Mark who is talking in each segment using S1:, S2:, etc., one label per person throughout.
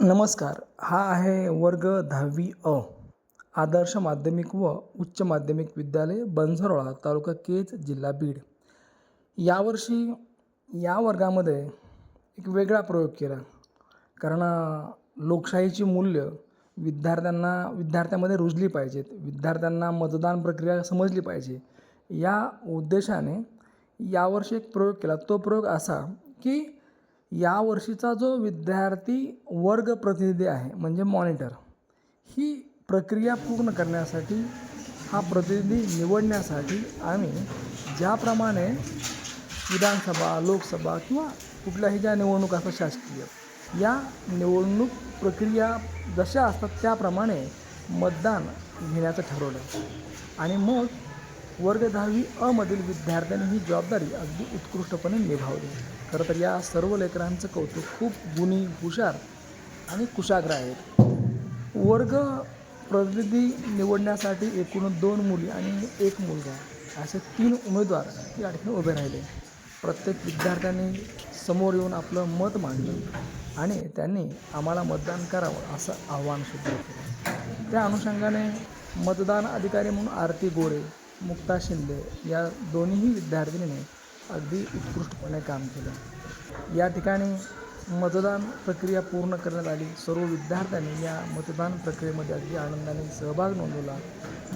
S1: नमस्कार. हा आहे वर्ग 10वी अ आदर्श माध्यमिक व उच्च माध्यमिक विद्यालय बनसरोळा तालुका केज जिल्हा बीड. यावर्षी या वर्गामध्ये एक वेगळा प्रयोग केला. कारण लोकशाहीची मूल्य विद्यार्थ्यांमध्ये रुजली पाहिजेत, विद्यार्थ्यांना मतदान प्रक्रिया समजली पाहिजे, या उद्देशाने यावर्षी एक प्रयोग केला. तो प्रयोग असा की यावर्षीचा जो विद्यार्थी वर्ग प्रतिनिधी आहे म्हणजे मॉनिटर, ही प्रक्रिया पूर्ण करण्यासाठी, हा प्रतिनिधी निवडण्यासाठी आम्ही ज्याप्रमाणे विधानसभा, लोकसभा किंवा कुठल्याही ज्या निवडणूक असतात शासकीय, या निवडणूक प्रक्रिया जशा असतात त्याप्रमाणे मतदान घेण्याचं ठरवलं. आणि मग वर्ग 10वी अ मधील विद्यार्थ्यांनी ही जबाबदारी अगदी उत्कृष्टपणे निभावली. खरं तर या सर्व लेकरांचं कौतुक, खूप गुणी, हुशार आणि कुशाग्र आहेत. वर्ग प्रतिनिधी निवडण्यासाठी एकूण 2 मुली आणि 1 मुलगा असे 3 उमेदवार या ठिकाणी उभे राहिले. प्रत्येक विद्यार्थ्यांनी समोर येऊन आपलं मत मांडलं आणि त्यांनी आम्हाला मतदान करावं असं आव्हानसुद्धा केलं. त्या अनुषंगाने मतदान अधिकारी म्हणून आरती गोरे, मुक्ता शिंदे या दोन्हीही विद्यार्थिनीने अगदी उत्कृष्टपणे काम केलं. या ठिकाणी मतदान प्रक्रिया पूर्ण करण्यात आली. सर्व विद्यार्थ्यांनी या मतदान प्रक्रियेमध्ये अगदी आनंदाने सहभाग नोंदवला.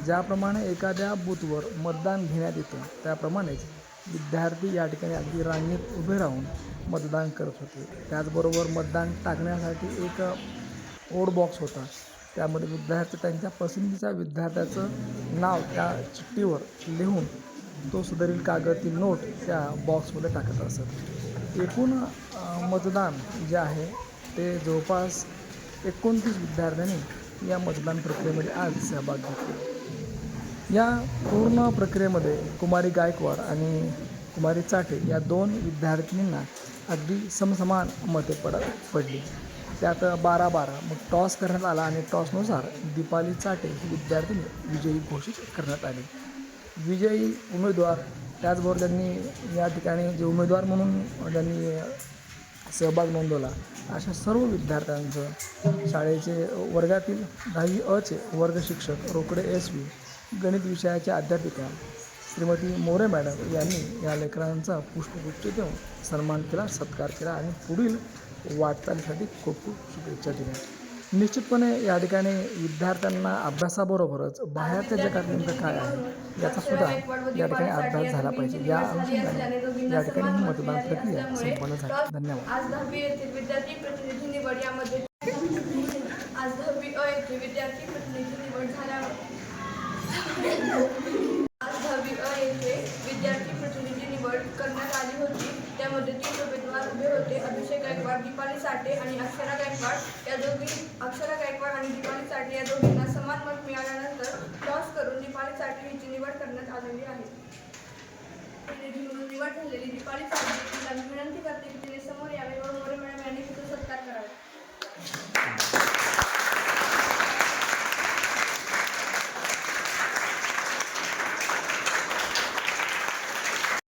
S1: ज्याप्रमाणे एखाद्या बूथवर मतदान घेण्यात येतं त्याप्रमाणेच विद्यार्थी या ठिकाणी अगदी रांगेत उभे राहून मतदान करत होते. त्याचबरोबर मतदान टाकण्यासाठी एक वोट बॉक्स होता. त्यामध्ये विद्यार्थी त्यांच्या पसंतीच्या विद्यार्थ्याचं नाव त्या चिठ्ठीवर लिहून तो सदरील कागद, नोट त्या बॉक्समध्ये टाकत असत. एकूण मतदान जे आहे ते जवळपास 29 विद्यार्थ्यांनी या मतदान प्रक्रियेमध्ये आज सहभाग घेतला. या पूर्ण प्रक्रियेमध्ये कुमारी गायकवाड आणि कुमारी चाटे या 2 विद्यार्थिनींना अगदी समसमान मते पडली. त्यात 12-12 मग टॉस करण्यात आला आणि टॉसनुसार दीपाली चाटे ही विद्यार्थिनी विजयी घोषित करण्यात आली. विजयी उमेदवार, त्याचबरोबर त्यांनी या ठिकाणी जे उमेदवार म्हणून त्यांनी सहभाग नोंदवला अशा सर्व विद्यार्थ्यांचं शाळेचे वर्गातील 10वी अ चे वर्ग शिक्षक रोकडे SV, गणित विषयाच्या अध्यापिका श्रीमती मोरे मॅडम यांनी या लेकरांचा पुष्पगुच्छ देऊन सन्मान केला, सत्कार केला आणि पुढील वाटचालीसाठी खूप खूप शुभेच्छा दिल्या. निश्चितपणे या ठिकाणी विद्यार्थ्यांना अभ्यासाबरोबरच बाहेरच्या जगात नेमकं काय आहे याचासुद्धा या ठिकाणी अभ्यास झाला पाहिजे. या अनुषंगाने या ठिकाणी ही मतदान प्रक्रिया संपन्न झाली. धन्यवाद.
S2: आज 10वी येथील विद्यार्थी प्रतिनिधी निवड यामध्ये आज 10वी अ येथे विद्यार्थी प्रतिनिधी निवड झाल्या. आज 10वी अ येथे विद्यार्थी प्रतिनिधी निवड करण्यात आली होती. त्यामध्ये 3 उमेदवार उभे होते. अभिषेक गायकवाड, दीपाली चाटे आणि अक्षरा गायकवाड या आणि दीपाली चाटे या दोघींना समान मत मिळाल्यानंतर टॉस करून दीपाली चाटे हिची निवड करण्यात आलेली आहे. प्रतिनिधी म्हणून निवड झालेली दीपाली चाटे हिला विनंती करते की